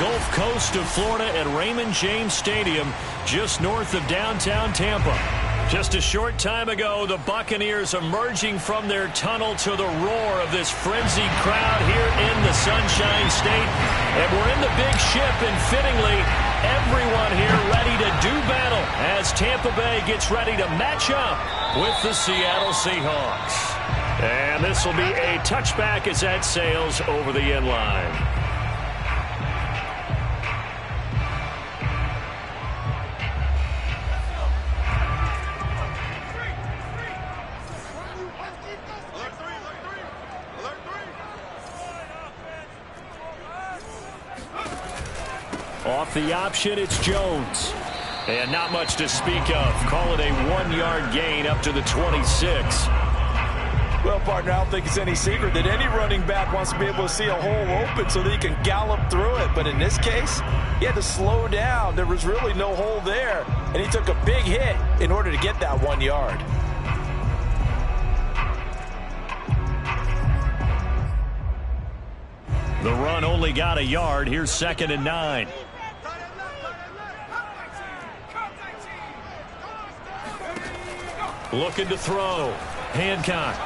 Gulf Coast of Florida at Raymond James Stadium, just north of downtown Tampa. Just a short time ago, the Buccaneers emerging from their tunnel to the roar of this frenzied crowd here in the Sunshine State. And we're in the big ship, and fittingly, everyone here ready to do battle as Tampa Bay gets ready to match up with the Seattle Seahawks. And this will be a touchback as that sails over the end line. Off the option, it's Jones. And not much to speak of. Call it a 1-yard gain up to the 26. Well, partner, I don't think it's any secret that any running back wants to be able to see a hole open so that he can gallop through it. But in this case, he had to slow down. There was really no hole there. And he took a big hit in order to get that 1 yard. The run only got a yard. Here's 2nd and 9. Looking to throw. Hancock.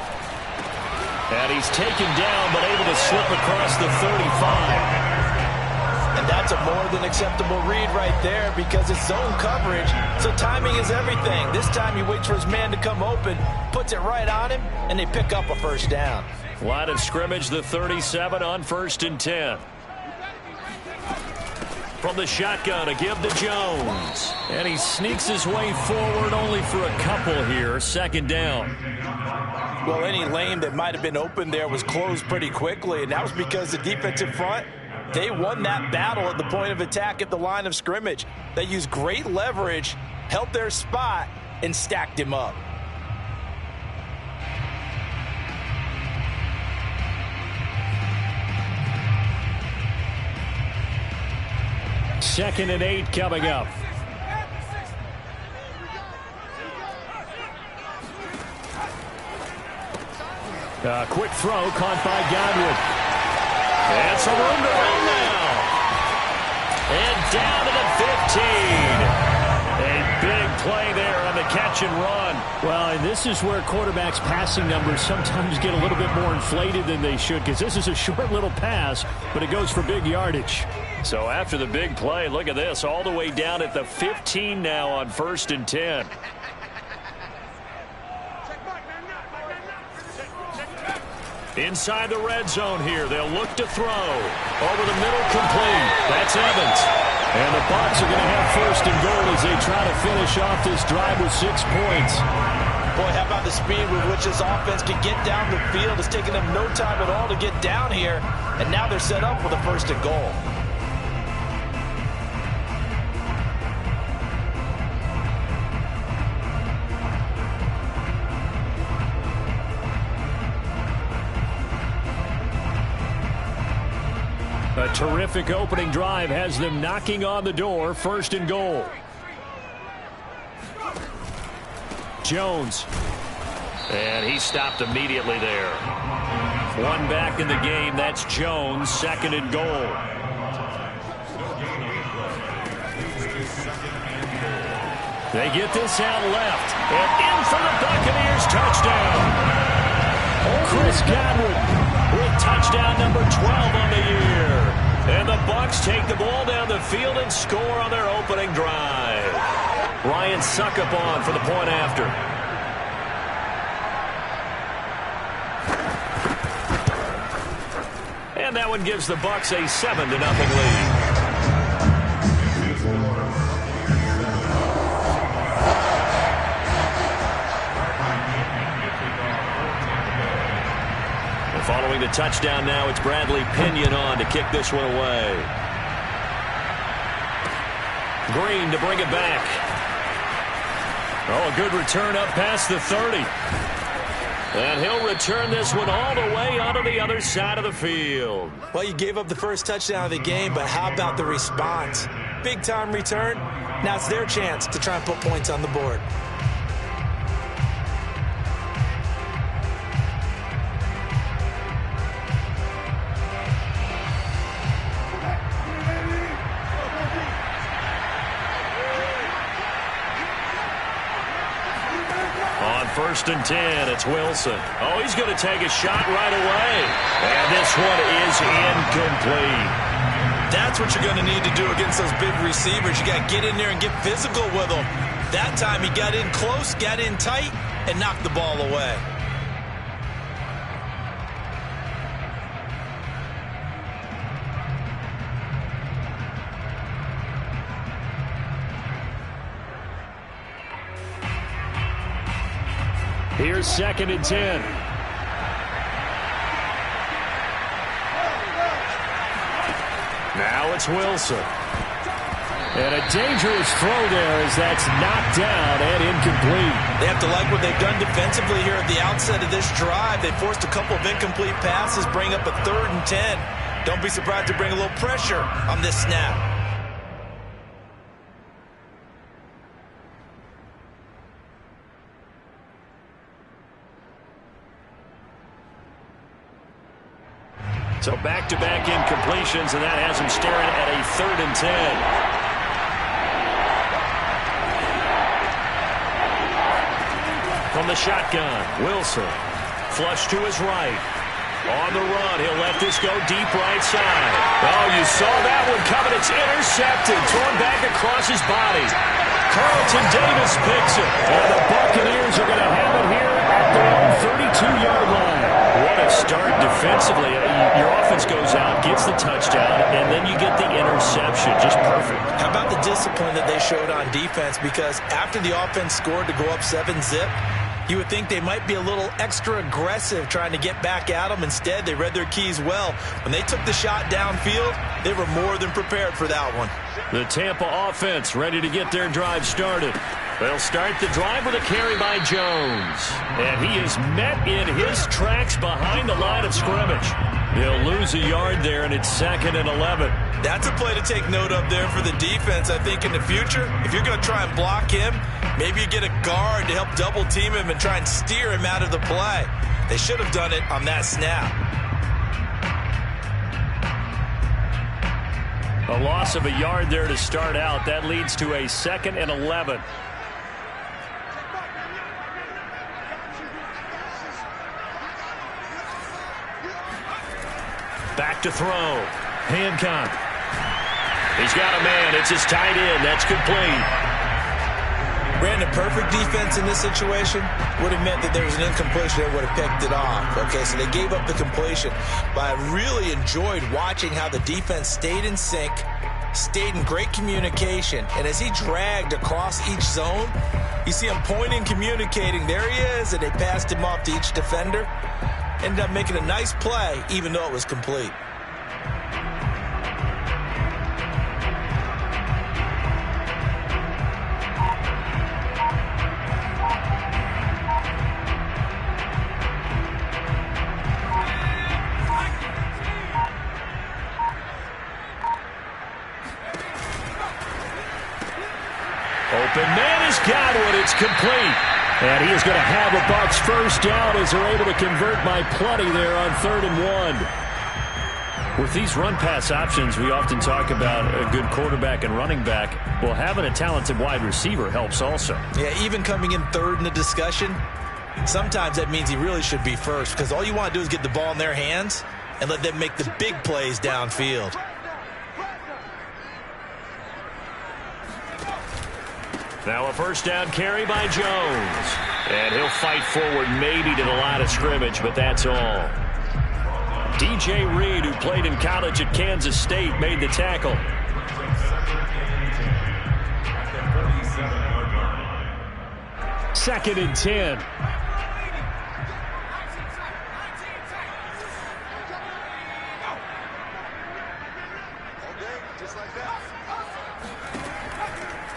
And he's taken down, but able to slip across the 35. And that's a more than acceptable read right there because it's zone coverage, so timing is everything. This time he waits for his man to come open, puts it right on him, and they pick up a first down. Line of scrimmage, the 37 on 1st and 10. From the shotgun, a give to Jones. And he sneaks his way forward only for a couple here. 2nd down. Well, any lane that might have been open there was closed pretty quickly, and that was because the defensive front, they won that battle at the point of attack at the line of scrimmage. They used great leverage, held their spot, and stacked him up. Second and 8 coming up. Quick throw caught by Godwin. And some room to run now. And down to the 15. A big play there on the catch and run. Well, and this is where quarterbacks' passing numbers sometimes get a little bit more inflated than they should, because this is a short little pass, but it goes for big yardage. So after the big play, look at this, all the way down at the 15 now on 1st and 10. Inside the red zone here, they'll look to throw. Over the middle, complete. That's Evans. And the Bucs are going to have 1st and goal as they try to finish off this drive with 6 points. Boy, how about the speed with which this offense can get down the field? It's taken them no time at all to get down here. And now they're set up with a 1st and goal. A terrific opening drive has them knocking on the door. 1st and goal. Jones. And he stopped immediately there. One back in the game. That's Jones. 2nd and goal. They get this out left. And in for the Buccaneers. Touchdown. Chris Godwin with touchdown number 12 on the year. And the Bucs take the ball down the field and score on their opening drive. Ryan Succop on for the point after. And that one gives the Bucs a 7-0 lead. Following the touchdown now, it's Bradley Pinion on to kick this one away. Green to bring it back. Oh, a good return up past the 30. And he'll return this one all the way onto the other side of the field. Well, you gave up the first touchdown of the game, but how about the response? Big-time return. Now it's their chance to try and put points on the board. 1st and 10. It's Wilson. Oh, he's going to take a shot right away. And this one is incomplete. That's what you're going to need to do against those big receivers. You got to get in there and get physical with them. That time he got in close, got in tight, and knocked the ball away. Here's 2nd and 10. Now it's Wilson. And a dangerous throw there as that's knocked down and incomplete. They have to like what they've done defensively here at the outset of this drive. They forced a couple of incomplete passes, bring up a 3rd and 10. Don't be surprised to bring a little pressure on this snap. So back-to-back incompletions, and that has him staring at a 3rd and 10. From the shotgun, Wilson. Flush to his right. On the run, he'll let this go deep right side. Oh, you saw that one coming. It's intercepted. Thrown back across his body. Carlton Davis picks it. And the Buccaneers are going to have it here at their own 32-yard line. What a start defensively. Your offense goes out, gets the touchdown, and then you get the interception. Just perfect. How about the discipline that they showed on defense? Because after the offense scored to go up 7-zip, you would think they might be a little extra aggressive trying to get back at them. Instead, they read their keys well. When they took the shot downfield, they were more than prepared for that one. The Tampa offense ready to get their drive started. They'll start the drive with a carry by Jones. And he is met in his tracks behind the line of scrimmage. He'll lose a yard there, and it's 2nd and 11. That's a play to take note of there for the defense, I think, in the future. If you're going to try and block him, maybe you get a guard to help double-team him and try and steer him out of the play. They should have done it on that snap. A loss of a yard there to start out. That leads to a 2nd and 11. Back to throw. Hancock. He's got a man. It's his tight end. That's complete. Brandon, perfect defense in this situation would have meant that there was an incompletion that would have picked it off. Okay, so they gave up the completion. But I really enjoyed watching how the defense stayed in sync, stayed in great communication. And as he dragged across each zone, you see him pointing, communicating. There he is, and they passed him off to each defender. Ended up making a nice play, even though it was complete. Open man is Godwin. It's complete. And he is going to have a Bucs first down as they're able to convert by plenty there on 3rd and 1. With these run-pass options, we often talk about a good quarterback and running back. Well, having a talented wide receiver helps also. Yeah, even coming in 3rd in the discussion, sometimes that means he really should be first, because all you want to do is get the ball in their hands and let them make the big plays downfield. Now a first down carry by Jones. And he'll fight forward maybe to the line of scrimmage, but that's all. DJ Reed, who played in college at Kansas State, made the tackle. Second and 10.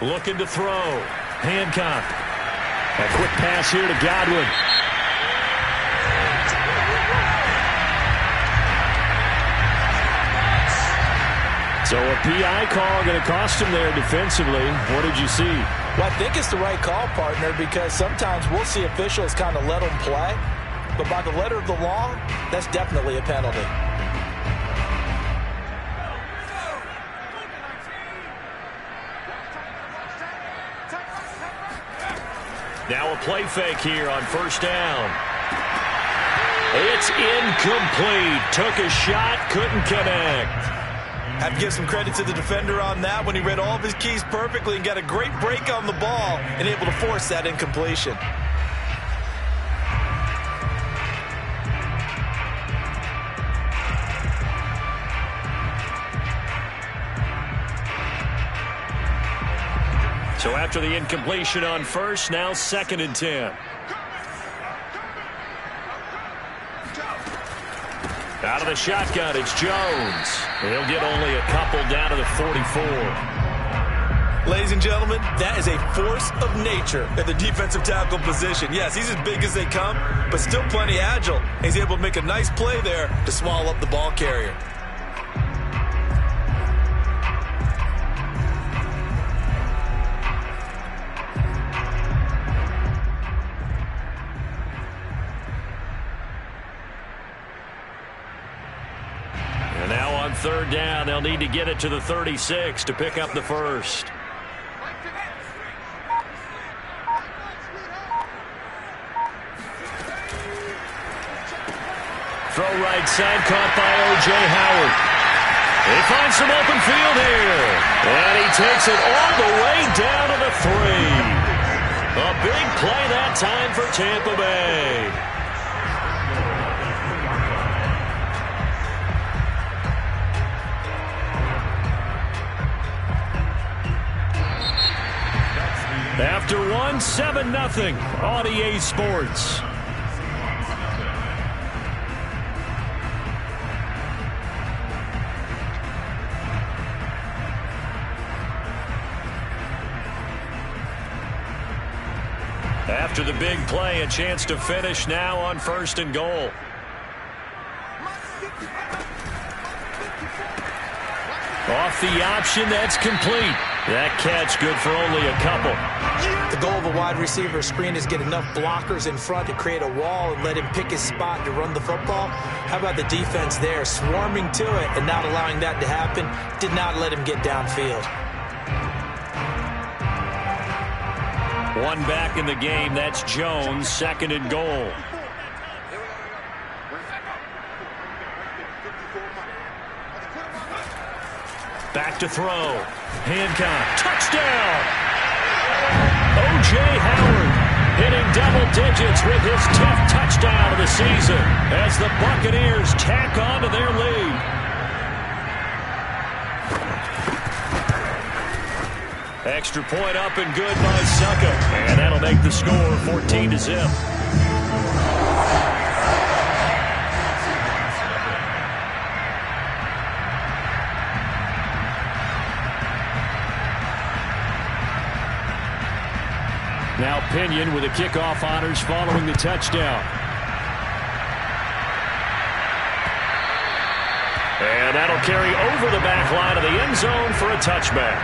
Looking to throw. Hancock. A quick pass here to Godwin. So a PI call going to cost him there defensively. What did you see? Well, I think it's the right call, partner, because sometimes we'll see officials kind of let them play. But by the letter of the law, that's definitely a penalty. Now a play fake here on first down. It's incomplete. Took a shot, couldn't connect. Have to give some credit to the defender on that when he read all of his keys perfectly and got a great break on the ball and able to force that incompletion. So after the incompletion on first, now 2nd and 10. Out of the shotgun, it's Jones. He'll get only a couple down to the 44. Ladies and gentlemen, that is a force of nature at the defensive tackle position. Yes, he's as big as they come, but still plenty agile. He's able to make a nice play there to swallow up the ball carrier. Third down, they'll need to get it to the 36 to pick up the first. Throw right side, caught by O.J. Howard. He finds some open field here. And he takes it all the way down to the 3. A big play that time for Tampa Bay. After 7-0 on EA Sports. After the big play, a chance to finish now on 1st and goal. Off the option, that's complete. That catch good for only a couple. The goal of a wide receiver screen is get enough blockers in front to create a wall and let him pick his spot to run the football. How about the defense there, swarming to it and not allowing that to happen? Did not let him get downfield. One back in the game, that's Jones, 2nd and goal. Back to throw. Hancock, touchdown! O.J. Howard hitting double digits with his 10th touchdown of the season as the Buccaneers tack on to their lead. Extra point up and good by Succa. And that'll make the score 14-0. Now Pinion with the kickoff honors following the touchdown. And that'll carry over the back line of the end zone for a touchback.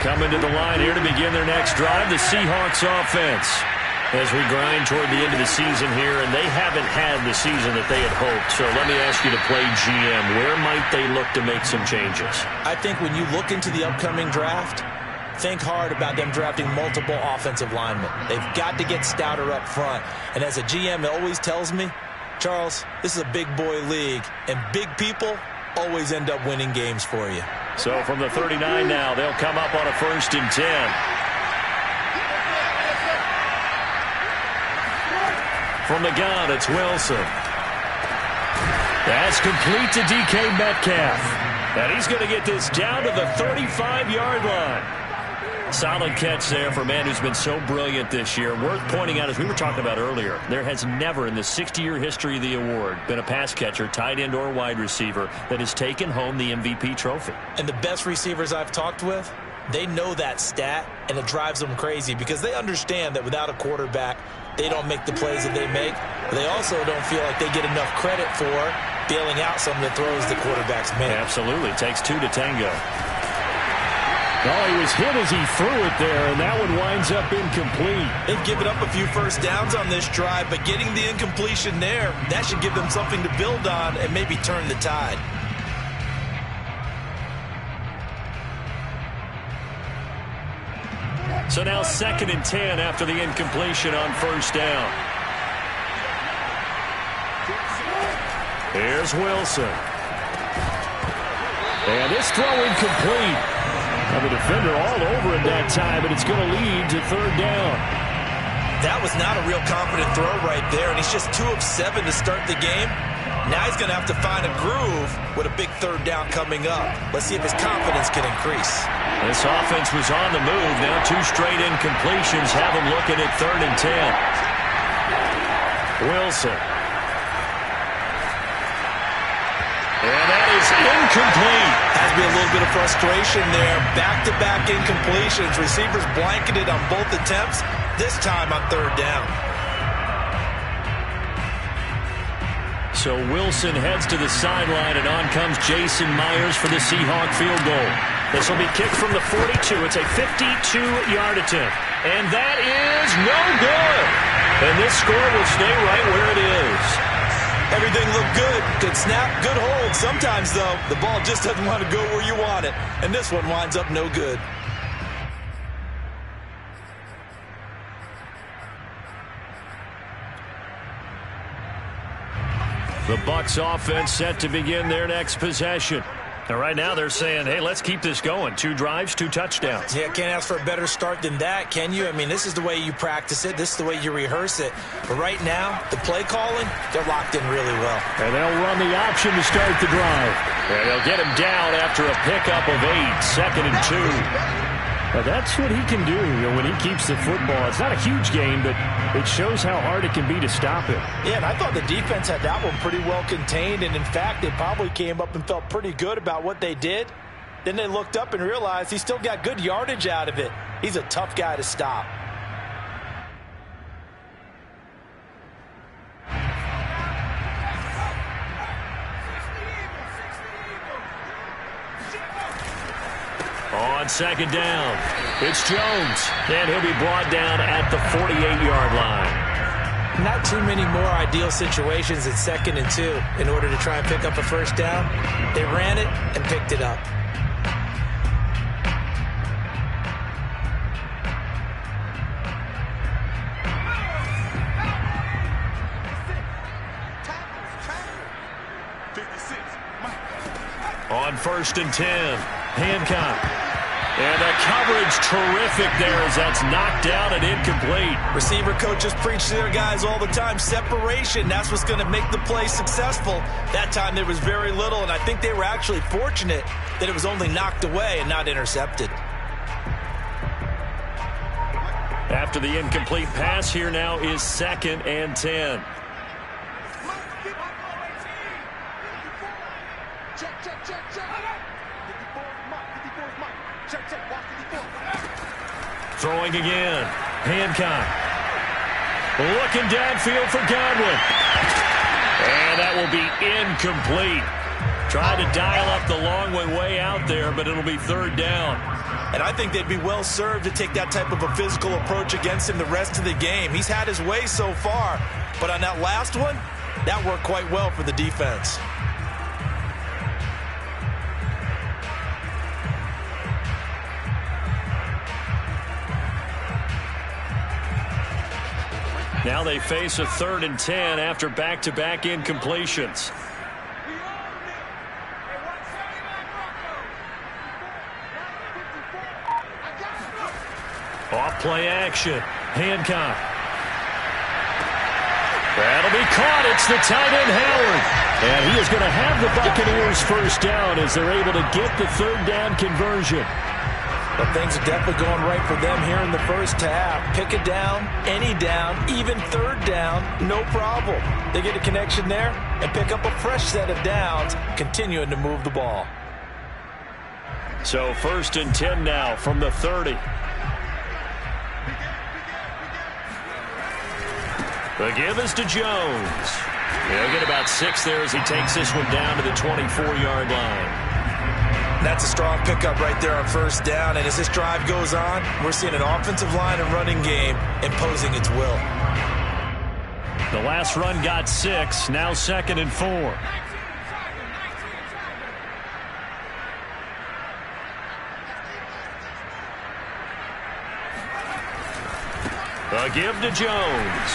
Coming to the line here to begin their next drive, the Seahawks offense. As we grind toward the end of the season here, and they haven't had the season that they had hoped. So let me ask you to play GM. Where might they look to make some changes? I think when you look into the upcoming draft, think hard about them drafting multiple offensive linemen. They've got to get stouter up front. And as a GM, it always tells me, Charles, this is a big boy league, and big people always end up winning games for you. So from the 39 now, they'll come up on a 1st and 10. From the gun, it's Wilson. That's complete to DK Metcalf. And he's going to get this down to the 35-yard line. Solid catch there for a man who's been so brilliant this year. Worth pointing out, as we were talking about earlier, there has never in the 60-year history of the award been a pass catcher, tight end, or wide receiver that has taken home the MVP trophy. And the best receivers I've talked with, they know that stat, and it drives them crazy because they understand that without a quarterback, they don't make the plays that they make. But they also don't feel like they get enough credit for bailing out some of the throws the quarterbacks make. Absolutely. Takes two to tango. Oh, he was hit as he threw it there, and that one winds up incomplete. They've given up a few first downs on this drive, but getting the incompletion there, that should give them something to build on and maybe turn the tide. So now 2nd and 10 after the incompletion on first down. Here's Wilson. And this throw incomplete. And the defender all over it that time, and it's going to lead to 3rd down. That was not a real confident throw right there, and he's just 2 of 7 to start the game. Now he's going to have to find a groove with a big 3rd down coming up. Let's see if his confidence can increase. This offense was on the move. Now 2 straight incompletions have him looking at 3rd and 10. Wilson. And that is incomplete. Has to be a little bit of frustration there. Back-to-back incompletions. Receivers blanketed on both attempts, this time on 3rd down. So Wilson heads to the sideline, and on comes Jason Myers for the Seahawk field goal. This will be kicked from the 42. It's a 52-yard attempt. And that is no good. And this score will stay right where it is. Everything looked good. Good snap, good hold. Sometimes, though, the ball just doesn't want to go where you want it. And this one winds up no good. The Bucs offense set to begin their next possession. And right now they're saying, hey, let's keep this going. 2 drives, 2 touchdowns. Yeah, can't ask for a better start than that, can you? I mean, this is the way you practice it. This is the way you rehearse it. But right now, the play calling, they're locked in really well. And they'll run the option to start the drive. And they'll get him down after a pickup of 8, 2nd and 2. Now that's what he can do, when he keeps the football. It's not a huge gain, but it shows how hard it can be to stop him. Yeah, and I thought the defense had that one pretty well contained, and in fact, they probably came up and felt pretty good about what they did. Then they looked up and realized he still got good yardage out of it. He's a tough guy to stop. On 2nd down, it's Jones, and he'll be brought down at the 48-yard line. Not too many more ideal situations at 2nd and 2 in order to try and pick up a first down. They ran it and picked it up. On 1st and 10, Hancock. And the coverage terrific there as that's knocked down and incomplete. Receiver coaches preach to their guys all the time. Separation, that's what's going to make the play successful. That time there was very little, and I think they were actually fortunate that it was only knocked away and not intercepted. After the incomplete pass, here now is 2nd and 10. Throwing again. Hancock. Looking downfield for Godwin. And that will be incomplete. Trying to dial up the long way out there, but it'll be 3rd down. And I think they'd be well served to take that type of a physical approach against him the rest of the game. He's had his way so far, but on that last one, that worked quite well for the defense. Now they face a 3rd and 10 after back-to-back incompletions. Off-play action. Hancock. That'll be caught. It's the tight end, Howard. And he is going to have the Buccaneers first down as they're able to get the 3rd down conversion. But things are definitely going right for them here in the first half. Pick a down, any down, even 3rd down, no problem. They get a connection there and pick up a fresh set of downs, continuing to move the ball. So 1st and 10 now from the 30. The give is to Jones. He'll get about 6 there as he takes this one down to the 24-yard line. That's a strong pickup right there on first down. And as this drive goes on, we're seeing an offensive line and running game imposing its will. The last run got 6. Now 2nd and 4. A give to Jones.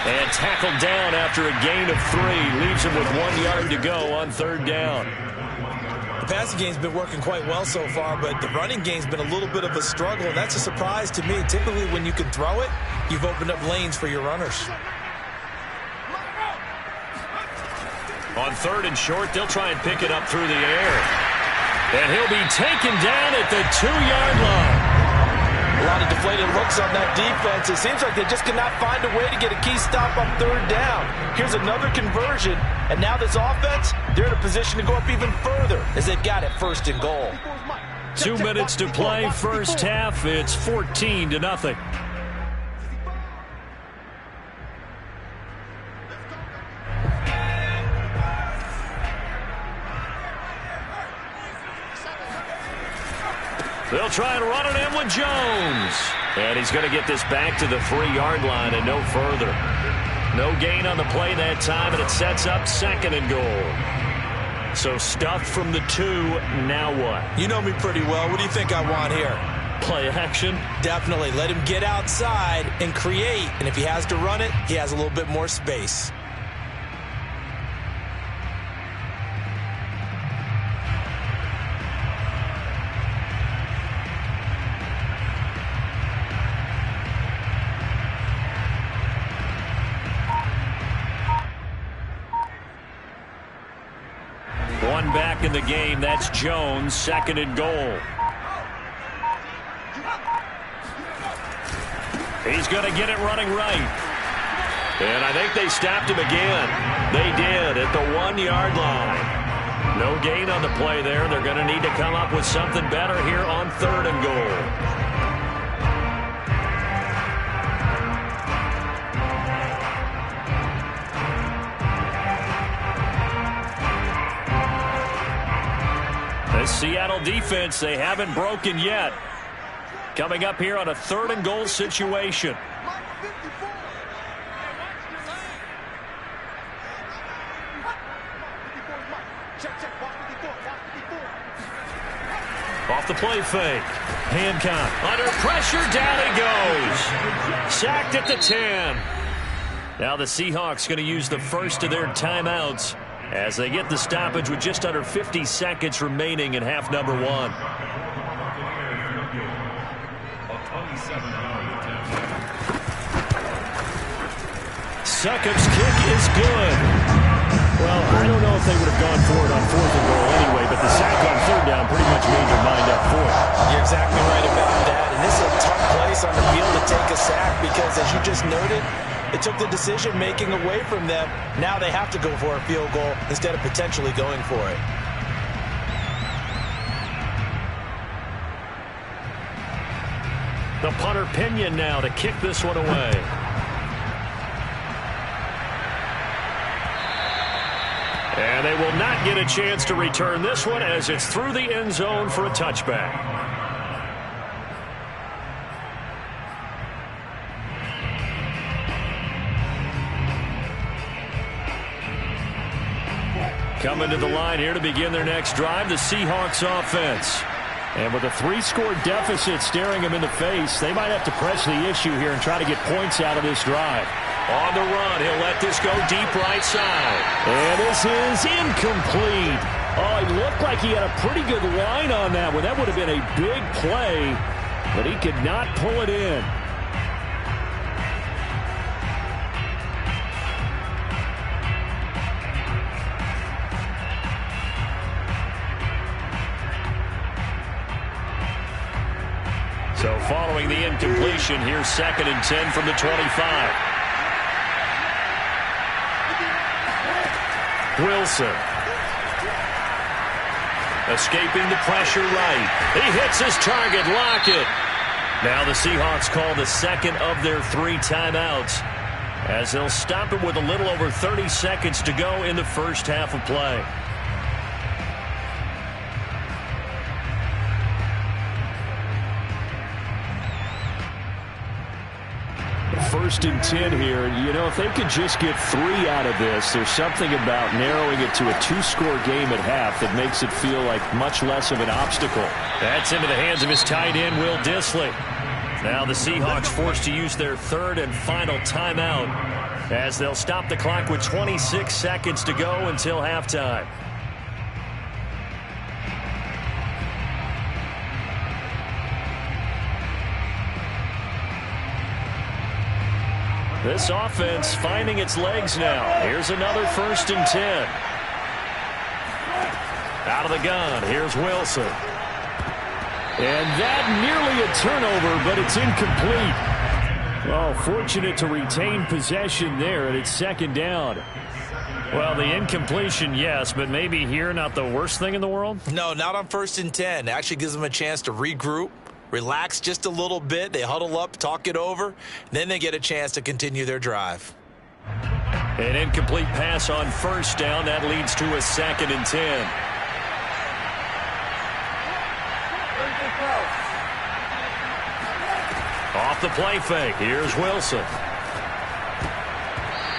And tackled down after a gain of 3. Leaves him with 1 yard to go on 3rd down. The passing game's been working quite well so far, but the running game's been a little bit of a struggle, and that's a surprise to me. Typically, when you can throw it, you've opened up lanes for your runners. On 3rd and short, they'll try and pick it up through the air. And he'll be taken down at the 2-yard line. A lot of deflated looks on that defense. It seems like they just cannot find a way to get a key stop on 3rd down. Here's another conversion, and now this offense, they're in a position to go up even further as they've got it 1st and goal. 2 minutes to play, first half. It's 14-0. They'll try and run it in with Jones. And he's going to get this back to the 3-yard line and no further. No gain on the play that time, and it sets up 2nd and goal. So stuffed from the 2, now what? You know me pretty well. What do you think I want here? Play action? Definitely. Let him get outside and create. And if he has to run it, he has a little bit more space. One back in the game. That's Jones. 2nd and goal. He's going to get it running right. And I think they stopped him again. They did at the 1-yard line. No gain on the play there. They're going to need to come up with something better here on 3rd and goal. The Seattle defense, they haven't broken yet. Coming up here on a 3rd and goal situation. Off the play fake. Hancock under pressure, down he goes. Sacked at the 10. Now the Seahawks going to use the first of their timeouts as they get the stoppage with just under 50 seconds remaining in half number 1. Succop's kick is good. Well, I don't know if they would have gone for it on 4th and goal anyway, but the sack on 3rd down pretty much made their mind up for it. You're exactly right about that. And this is a tough place on the field to take a sack because, as you just noted, it took the decision-making away from them. Now they have to go for a field goal instead of potentially going for it. The punter Pinion now to kick this one away. And they will not get a chance to return this one as it's through the end zone for a touchback. Coming to the line here to begin their next drive, the Seahawks offense. And with a 3-score deficit staring them in the face, they might have to press the issue here and try to get points out of this drive. On the run, he'll let this go deep right side. And this is incomplete. Oh, he looked like he had a pretty good line on that one. That would have been a big play, but he could not pull it in. So following the incompletion, here's 2nd and 10 from the 25. Wilson. Escaping the pressure right. He hits his target, Lockett. Now the Seahawks call the 2nd of their 3 timeouts as they'll stop it with a little over 30 seconds to go in the first half of play. First and 10 here. You know, if they could just get 3 out of this, there's something about narrowing it to a 2-score game at half that makes it feel like much less of an obstacle. That's into the hands of his tight end, Will Dissly. Now the Seahawks forced to use their third and final timeout as they'll stop the clock with 26 seconds to go until halftime. This offense finding its legs now. Here's another first and 10. Out of the gun, here's Wilson. And that nearly a turnover, but it's incomplete. Well, fortunate to retain possession there, and it's second down. Well, the incompletion, yes, but maybe here not the worst thing in the world? No, not on first and 10. Actually gives them a chance to regroup, relax just a little bit. They huddle up, talk it over. Then they get a chance to continue their drive. An incomplete pass on first down. That leads to a second and 10. Off the play fake. Here's Wilson.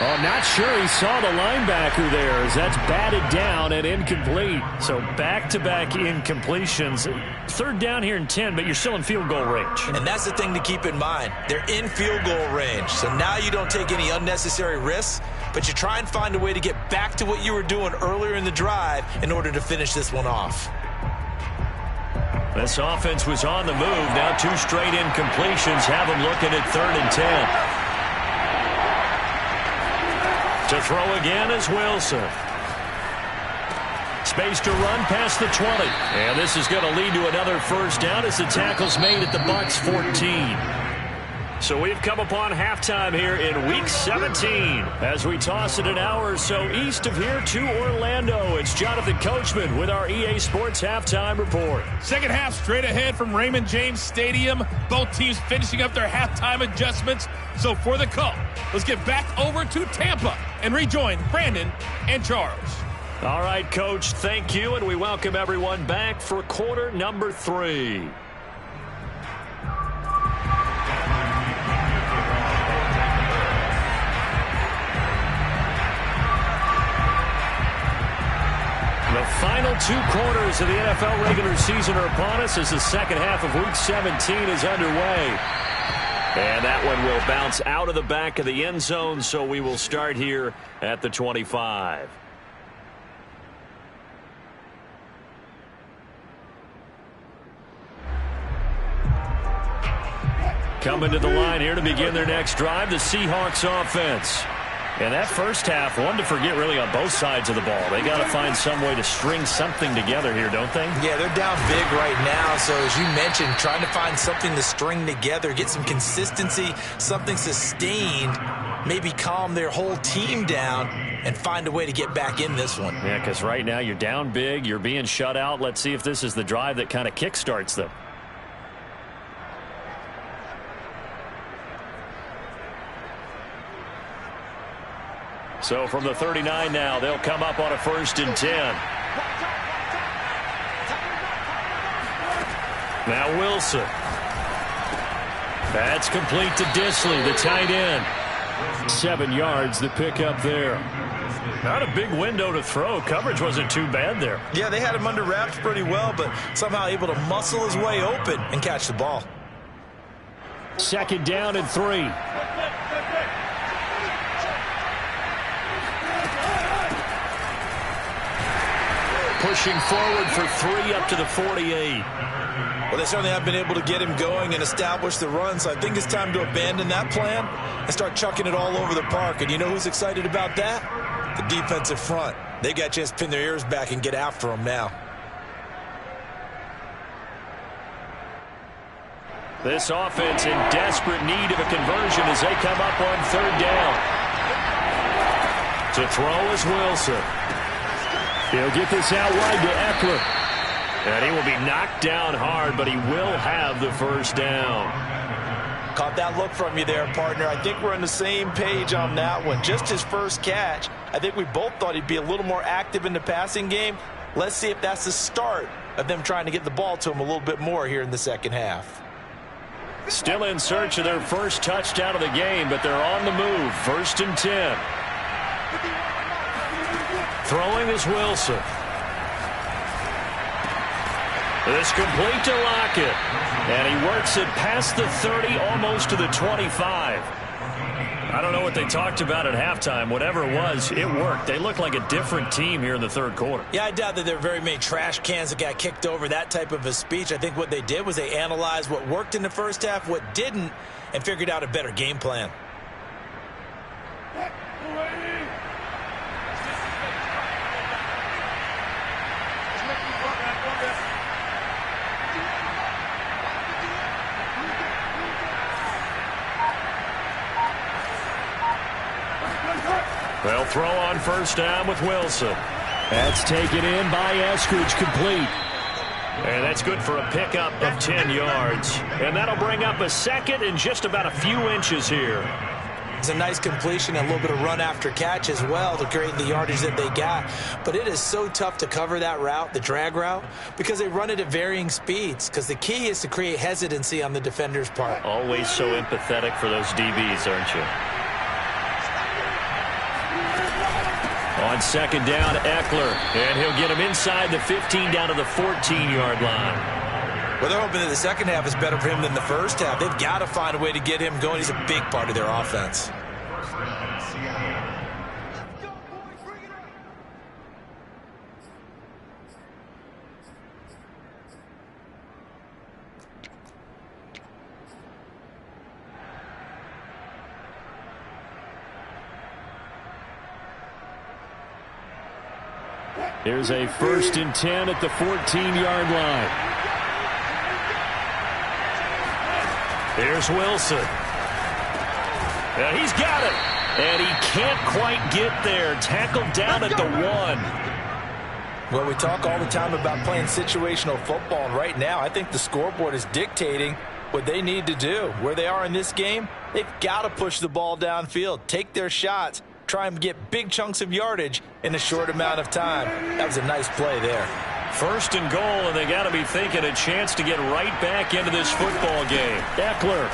Oh, not sure he saw the linebacker there as that's batted down and incomplete. So back-to-back incompletions. Third down here in 10, but you're still in field goal range. And that's the thing to keep in mind. They're in field goal range. So now you don't take any unnecessary risks, but you try and find a way to get back to what you were doing earlier in the drive in order to finish this one off. This offense was on the move. Now 2 straight incompletions have them looking at third and 10. To throw again is Wilson. Space to run past the 20. And this is going to lead to another first down as the tackle's made at the Bucs 14. So we've come upon halftime here in Week 17 as we toss it an hour or so east of here to Orlando. It's Jonathan Coachman with our EA Sports Halftime Report. Second half straight ahead from Raymond James Stadium. Both teams finishing up their halftime adjustments. So for the call, let's get back over to Tampa and rejoin Brandon and Charles. All right, Coach, thank you, and we welcome everyone back for quarter number 3. The final 2 quarters of the NFL regular season are upon us as the second half of Week 17 is underway. And that one will bounce out of the back of the end zone, so we will start here at the 25. Coming to the line here to begin their next drive, the Seahawks offense. And that first half, one to forget really on both sides of the ball. They got to find some way to string something together here, don't they? Yeah, they're down big right now. So as you mentioned, trying to find something to string together, get some consistency, something sustained, maybe calm their whole team down and find a way to get back in this one. Yeah, because right now you're down big, you're being shut out. Let's see if this is the drive that kind of kickstarts them. So from the 39 now, they'll come up on a first and 10. Now Wilson. That's complete to Dissly, the tight end. 7 yards, the pickup there. Not a big window to throw. Coverage wasn't too bad there. Yeah, they had him under wraps pretty well, but somehow able to muscle his way open and catch the ball. Second down and 3. Pushing forward for 3 up to the 48. Well, they certainly have been able to get him going and establish the run, so I think it's time to abandon that plan and start chucking it all over the park. And you know who's excited about that? The defensive front. They got a chance to pin their ears back and get after him now. This offense in desperate need of a conversion as they come up on third down. To throw is Wilson. He'll get this out wide to Eckler. And he will be knocked down hard, but he will have the first down. Caught that look from you there, partner. I think we're on the same page on that one. Just his first catch. I think we both thought he'd be a little more active in the passing game. Let's see if that's the start of them trying to get the ball to him a little bit more here in the second half. Still in search of their first touchdown of the game, but they're on the move. 1st and 10. Throwing is Wilson. This complete to Lockett. And he works it past the 30, almost to the 25. I don't know what they talked about at halftime. Whatever it was, it worked. They look like a different team here in the third quarter. Yeah, I doubt that there are very many trash cans that got kicked over, that type of a speech. I think what they did was they analyzed what worked in the first half, what didn't, and figured out a better game plan. They'll throw on first down with Wilson. That's taken in by Eskridge, complete. And that's good for a pickup of 10 yards. And that'll bring up a second and just about a few inches here. It's a nice completion and a little bit of run after catch as well to create the yardage that they got. But it is so tough to cover that route, the drag route, because they run it at varying speeds. Because the key is to create hesitancy on the defender's part. Always so empathetic for those DBs, aren't you? On second down, Eckler, and he'll get him inside the 15 down to the 14-yard line. Well, they're hoping that the second half is better for him than the first half. They've got to find a way to get him going. He's a big part of their offense. Here's a 1st and 10 at the 14-yard line. Here's Wilson. And he's got it. And he can't quite get there. Tackled down at the 1. Well, we talk all the time about playing situational football, and right now I think the scoreboard is dictating what they need to do. Where they are in this game, they've got to push the ball downfield, take their shots, try and get big chunks of yardage in a short amount of time. That was a nice play there. 1st and goal, and they got to be thinking a chance to get right back into this football game. Eckler.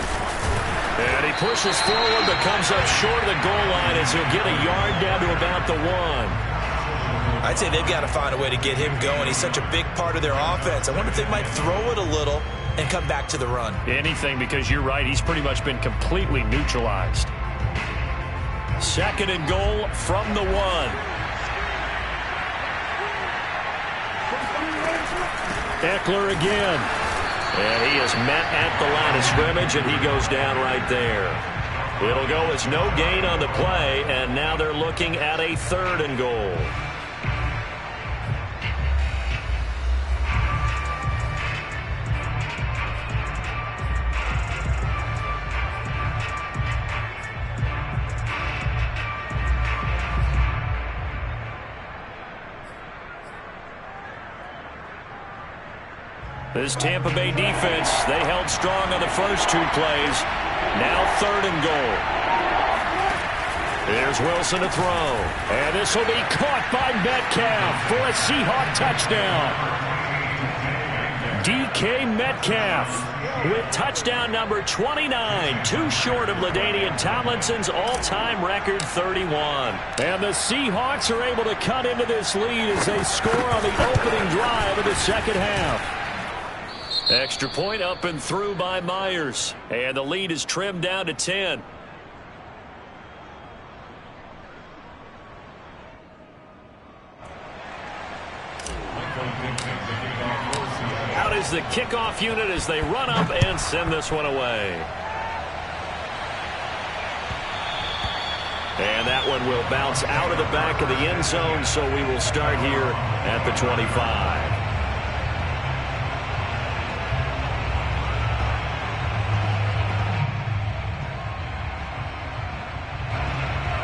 And he pushes forward but comes up short of the goal line as he'll get a yard down to about the 1. I'd say they've got to find a way to get him going. He's such a big part of their offense. I wonder if they might throw it a little and come back to the run. Anything, because you're right. He's pretty much been completely neutralized. 2nd and goal from the 1. Eckler again. And he is met at the line of scrimmage, and he goes down right there. It'll go as no gain on the play, and now they're looking at a 3rd and goal. This Tampa Bay defense, they held strong on the first 2 plays. Now 3rd and goal. Here's Wilson to throw. And this will be caught by Metcalf for a Seahawk touchdown. DK Metcalf with touchdown number 29, too short of LaDainian Tomlinson's all-time record 31. And the Seahawks are able to cut into this lead as they score on the opening drive of the second half. Extra point up and through by Myers. And the lead is trimmed down to 10. Out is the kickoff unit as they run up and send this one away. And that one will bounce out of the back of the end zone, so we will start here at the 25.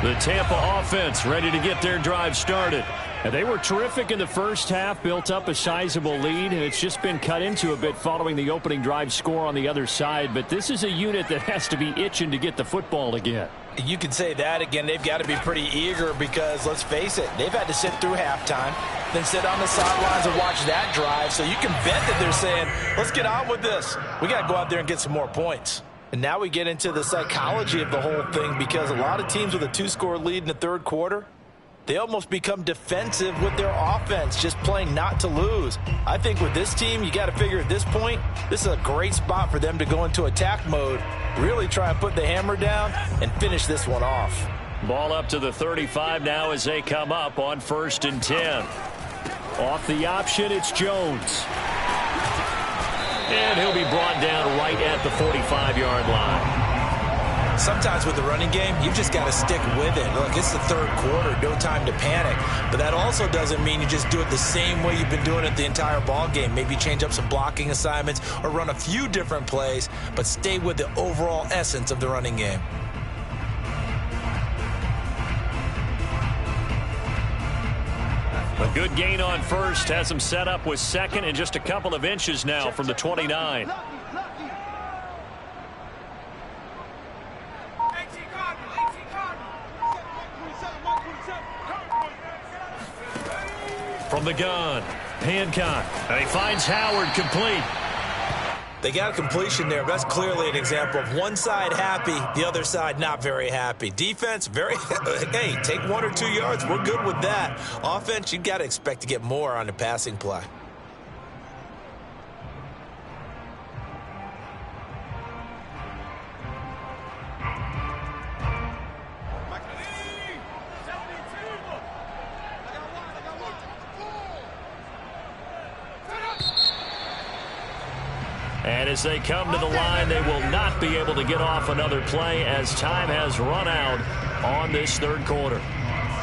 The Tampa offense ready to get their drive started. And they were terrific in the first half, built up a sizable lead, and it's just been cut into a bit following the opening drive score on the other side. But this is a unit that has to be itching to get the football again. You can say that again. They've got to be pretty eager because, let's face it, they've had to sit through halftime. than sit on the sidelines and watch that drive. So you can bet that they're saying, let's get on with this. We got to go out there and get some more points. And now we get into the psychology of the whole thing, because a lot of teams with a 2-score lead in the third quarter, they almost become defensive with their offense, just playing not to lose. I think with this team, you got to figure at this point, this is a great spot for them to go into attack mode, really try and put the hammer down and finish this one off. Ball up to the 35 now as they come up on 1st and 10. Off the option, it's Jones. And he'll be brought down right at the 45-yard line. Sometimes with the running game, you just got to stick with it. Look, it's the third quarter, no time to panic. But that also doesn't mean you just do it the same way you've been doing it the entire ball game. Maybe change up some blocking assignments or run a few different plays, but stay with the overall essence of the running game. A good gain on first has him set up with second and just a couple of inches now from the 29. From the gun, Hancock. And he finds Howard complete. They got a completion there. That's clearly an example of one side happy, the other side not very happy. Defense, very, hey, take 1 or 2 yards. We're good with that. Offense, you got to expect to get more on the passing play. And as they come to the line, they will not be able to get off another play as time has run out on this third quarter.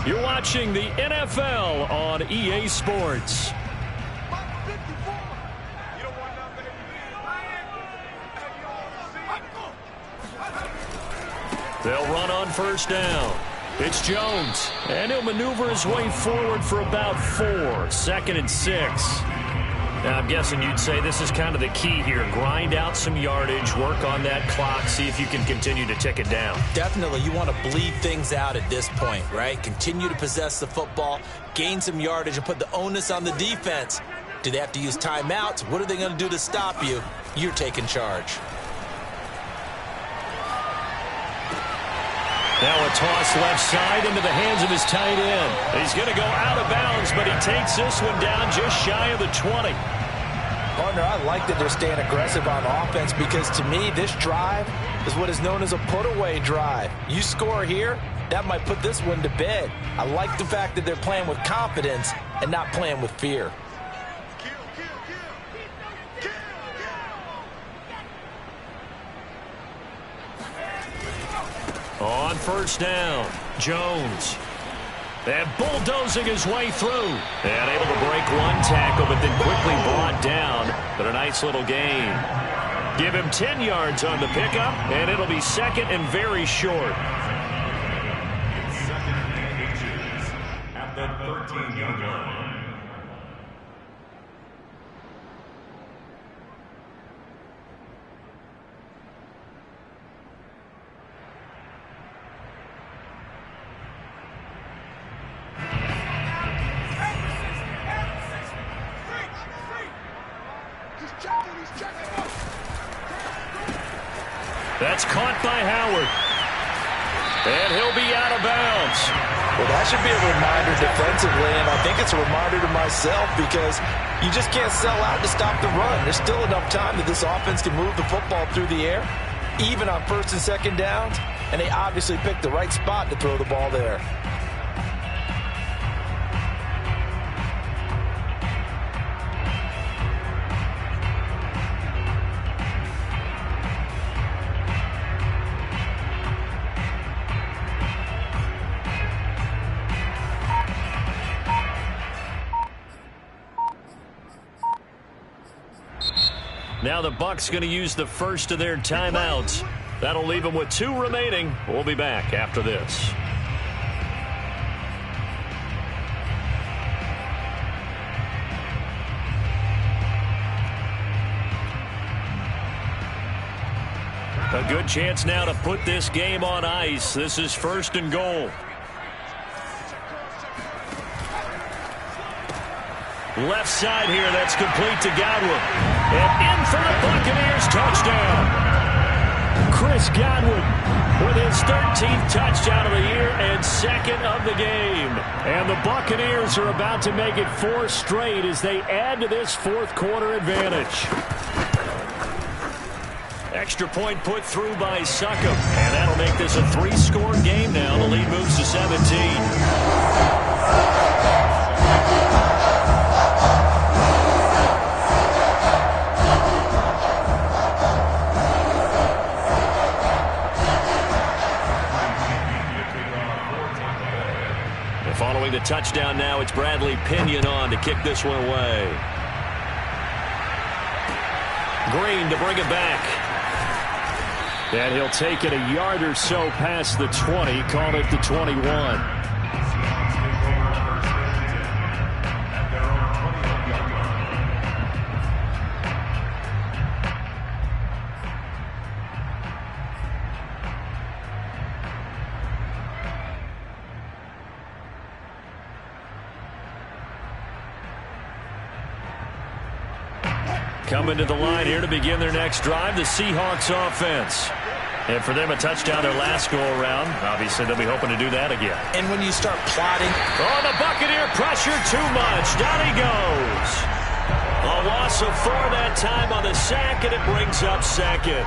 You're watching the NFL on EA Sports. They'll run on 1st down. It's Jones, and he'll maneuver his way forward for about 4. 2nd and 6. Now, I'm guessing you'd say this is kind of the key here. Grind out some yardage, work on that clock, see if you can continue to tick it down. Definitely, you want to bleed things out at this point, right? Continue to possess the football, gain some yardage, and put the onus on the defense. Do they have to use timeouts? What are they going to do to stop you? You're taking charge. Now a toss left side into the hands of his tight end. He's going to go out of bounds, but he takes this one down just shy of the 20. Partner, I like that they're staying aggressive on offense, because to me, this drive is what is known as a put-away drive. You score here, that might put this one to bed. I like the fact that they're playing with confidence and not playing with fear. On 1st down, Jones. And bulldozing his way through. And able to break one tackle, but then quickly brought down. But a nice little gain. Give him 10 yards on the pickup, and it'll be 2nd and very short. At the 13-yard line. That's caught by Howard. And he'll be out of bounds. Well, that should be a reminder defensively, and I think it's a reminder to myself, because you just can't sell out to stop the run. There's still enough time that this offense can move the football through the air, even on 1st and 2nd downs, and they obviously picked the right spot to throw the ball there. Now the Bucs going to use the first of their timeouts. That'll leave them with 2 remaining. We'll be back after this. A good chance now to put this game on ice. This is 1st and goal. Left side here, that's complete to Godwin. And in for the Buccaneers touchdown. Chris Godwin with his 13th touchdown of the year and second of the game. And the Buccaneers are about to make it 4 straight as they add to this fourth quarter advantage. Extra point put through by Succop. And that'll make this a 3-score game now. The lead moves to 17. Following the touchdown now, it's Bradley Pinion on to kick this one away. Green to bring it back. And he'll take it a yard or so past the 20, call it the 21. Coming to the line here to begin their next drive, the Seahawks offense. And for them, a touchdown their last go-around. Obviously, they'll be hoping to do that again. And when you start plotting... Oh, the Buccaneer pressure too much. Down he goes. A loss of 4 that time on the sack, and it brings up second.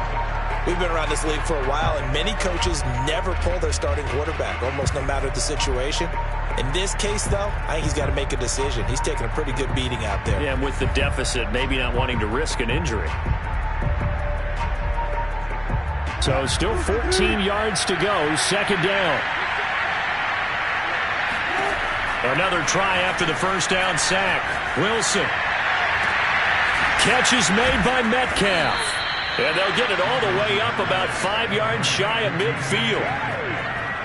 We've been around this league for a while, and many coaches never pull their starting quarterback, almost no matter the situation. In this case, though, I think he's got to make a decision. He's taking a pretty good beating out there. Yeah, and with the deficit, maybe not wanting to risk an injury. So still 14 yards to go, second down. Another try after the first down sack. Wilson. Catch is made by Metcalf. And they'll get it all the way up about 5 yards shy of midfield.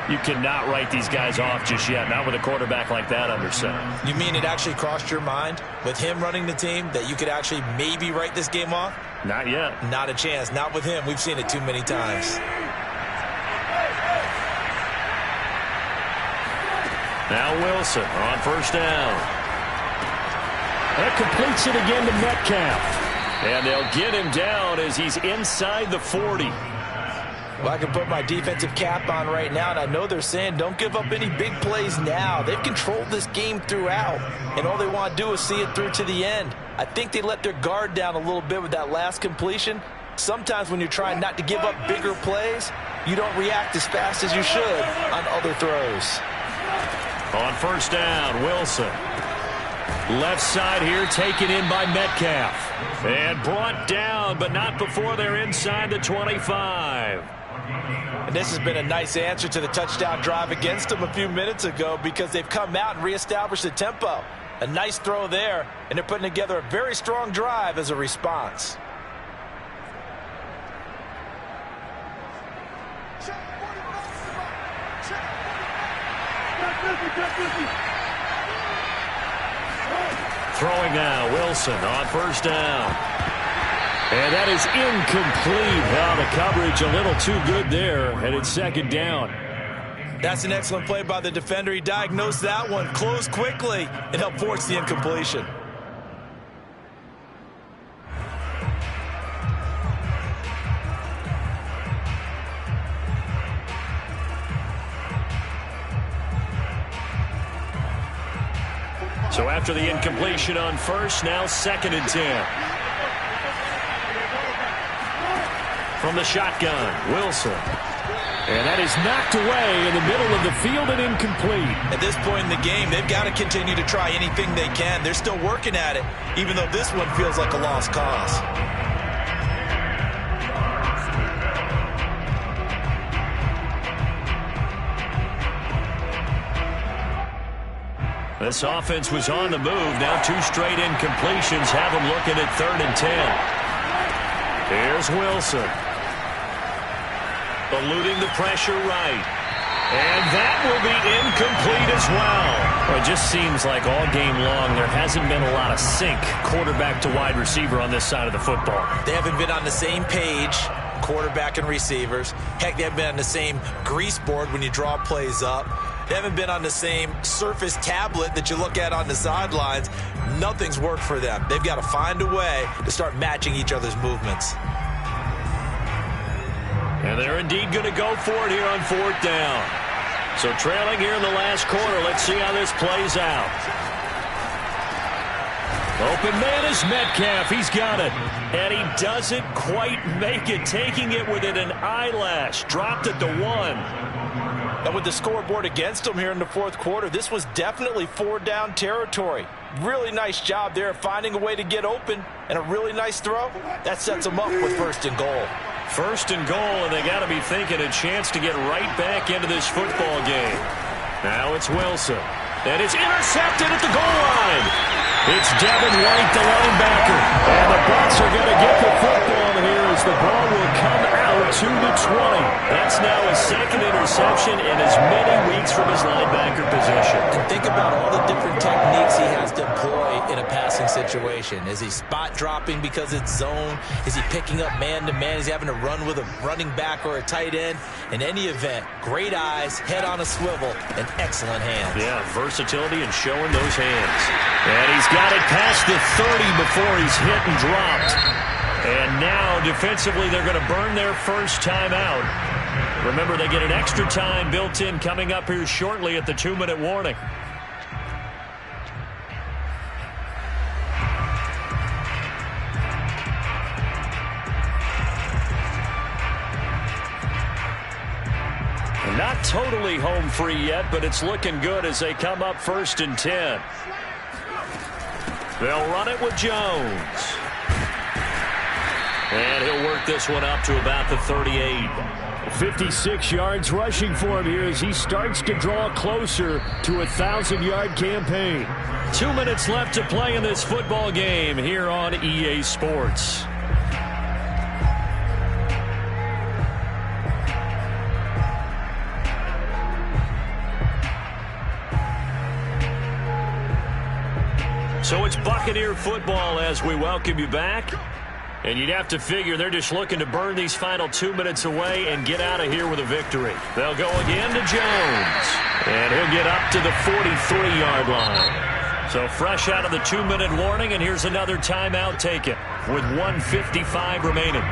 You cannot write these guys off just yet, not with a quarterback like that under center. You mean it actually crossed your mind with him running the team that you could actually maybe write this game off? Not yet. Not a chance. Not with him. We've seen it too many times. Now Wilson on first down. That completes it again to Metcalf. And they'll get him down as he's inside the 40. Well, I can put my defensive cap on right now, and I know they're saying don't give up any big plays now. They've controlled this game throughout, and all they want to do is see it through to the end. I think they let their guard down a little bit with that last completion. Sometimes when you're trying not to give up bigger plays, you don't react as fast as you should on other throws. On first down, Wilson. Left side here taken in by Metcalf. And brought down, but not before they're inside the 25. And this has been a nice answer to the touchdown drive against them a few minutes ago because they've come out and reestablished the tempo. A nice throw there, and they're putting together a very strong drive as a response. Throwing now, Wilson on first down. And that is incomplete. Well, the coverage a little too good there, and it's second down. That's an excellent play by the defender. He diagnosed that one, closed quickly, and helped force the incompletion. So after the incompletion on first, now 2nd and 10. From the shotgun, Wilson. And that is knocked away in the middle of the field and incomplete. At this point in the game, they've got to continue to try anything they can. They're still working at it, even though this one feels like a lost cause. This offense was on the move. Now 2 straight incompletions have them looking at 3rd and 10. Here's Wilson. Eluding the pressure right. And that will be incomplete as well. It just seems like all game long there hasn't been a lot of sync quarterback to wide receiver on this side of the football. They haven't been on the same page, quarterback and receivers. Heck, they haven't been on the same grease board when you draw plays up. They haven't been on the same Surface tablet that you look at on the sidelines. Nothing's worked for them. They've got to find a way to start matching each other's movements. And they're indeed going to go for it here on 4th down. So trailing here in the last quarter. Let's see how this plays out. Open man is Metcalf. He's got it. And he doesn't quite make it, taking it within an eyelash. Dropped at the 1. And with the scoreboard against him here in the 4th quarter, this was definitely 4-down territory. Really nice job there finding a way to get open, and a really nice throw. That sets them up with 1st and goal. 1st and goal, and they got to be thinking a chance to get right back into this football game. Now it's Wilson. And it's intercepted at the goal line. It's Devin White, the linebacker. And the Bucs are going to get the football here as the ball will come out to the 20. That's now his 2nd interception in as many weeks from his linebacker position. And think about all the different techniques he has to employ in a passing situation. Is he spot dropping because it's zone? Is he picking up man-to-man? Is he having to run with a running back or a tight end? In any event, great eyes, head on a swivel, and excellent hands. Yeah, versatility and showing those hands. And he's got it past the 30 before he's hit and dropped. And now, defensively, they're going to burn their first time out. Remember, they get an extra time built in coming up here shortly at the 2-minute warning. Not totally home free yet, but it's looking good as they come up 1st and 10. They'll run it with Jones. And he'll work this one up to about the 38. 56 yards rushing for him here as he starts to draw closer to a 1,000-yard campaign. 2 minutes left to play in this football game here on EA Sports. So it's Buccaneer football as we welcome you back. And you'd have to figure they're just looking to burn these final 2 minutes away and get out of here with a victory. They'll go again to Jones. And he'll get up to the 43-yard line. So fresh out of the 2-minute warning, and here's another timeout taken with 1:55 remaining.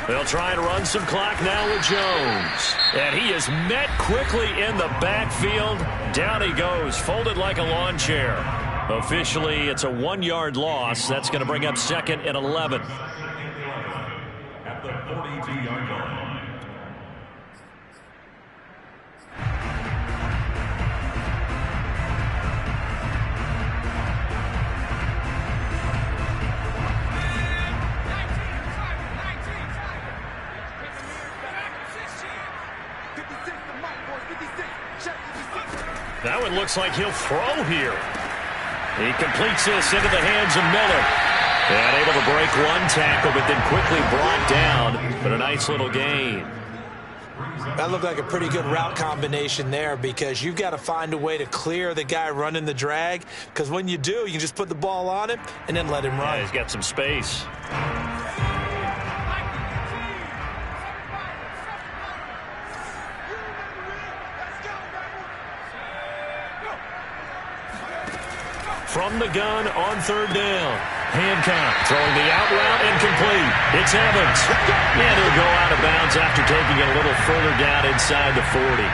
They'll try and run some clock now with Jones. And he is met quickly in the backfield. Down he goes, folded like a lawn chair. Officially, it's a 1-yard loss. That's going to bring up 2nd and 11. At the 42-yard line. Now it looks like he'll throw here. He completes this into the hands of Miller. And able to break one tackle, but then quickly brought down. But a nice little gain. That looked like a pretty good route combination there because you've got to find a way to clear the guy running the drag. Because when you do, you can just put the ball on him and then let him run. Yeah, he's got some space. From the gun on 3rd down. Hancock throwing the out route and complete. It's Evans. And he'll go out of bounds after taking it a little further down inside the 40.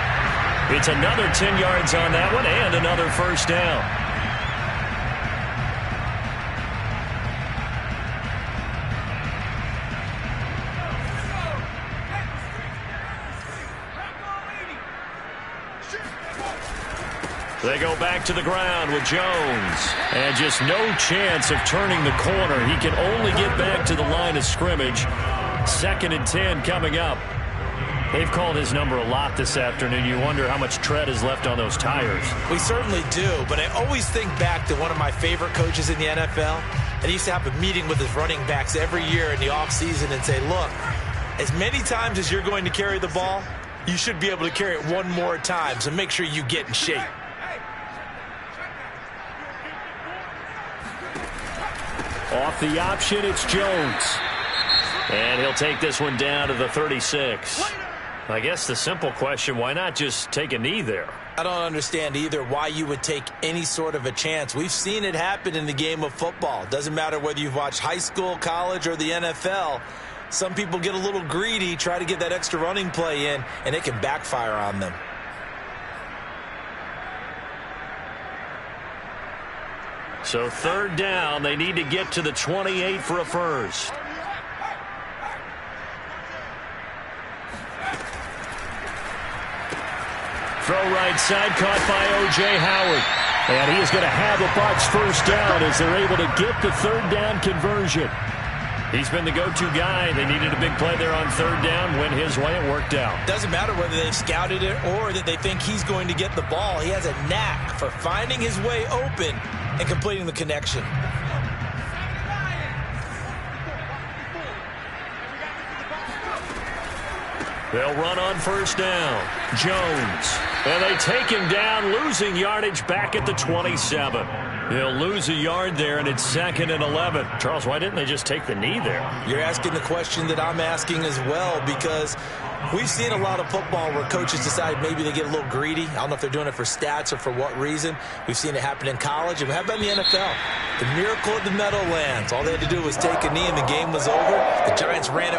It's another 10 yards on that one and another 1st down. They go back to the ground with Jones. And just no chance of turning the corner. He can only get back to the line of scrimmage. 2nd and 10 coming up. They've called his number a lot this afternoon. You wonder how much tread is left on those tires. We certainly do, but I always think back to one of my favorite coaches in the NFL. And he used to have a meeting with his running backs every year in the offseason and say, look, as many times as you're going to carry the ball, you should be able to carry it one more time, so make sure you get in shape. Off the option, it's Jones. And he'll take this one down to the 36. I guess the simple question, why not just take a knee there? I don't understand either why you would take any sort of a chance. We've seen it happen in the game of football. Doesn't matter whether you've watched high school, college, or the NFL. Some people get a little greedy, try to get that extra running play in, and it can backfire on them. So third down, they need to get to the 28 for a first. Throw right side, caught by O.J. Howard. And he is going to have the Bucs first down as they're able to get the third down conversion. He's been the go-to guy. They needed a big play there on third down. Went his way, it worked out. Doesn't matter whether they've scouted it or that they think he's going to get the ball. He has a knack for finding his way open and completing the connection. They'll run on first down. Jones. And they take him down, losing yardage back at the 27. They'll lose a yard there, and it's 2nd and 11. Charles, why didn't they just take the knee there? You're asking the question that I'm asking as well, because we've seen a lot of football where coaches decide maybe they get a little greedy. I don't know if they're doing it for stats or for what reason. We've seen it happen in college, and we have been in the NFL. The miracle of the Meadowlands. All they had to do was take a knee, and the game was over. The Giants ran it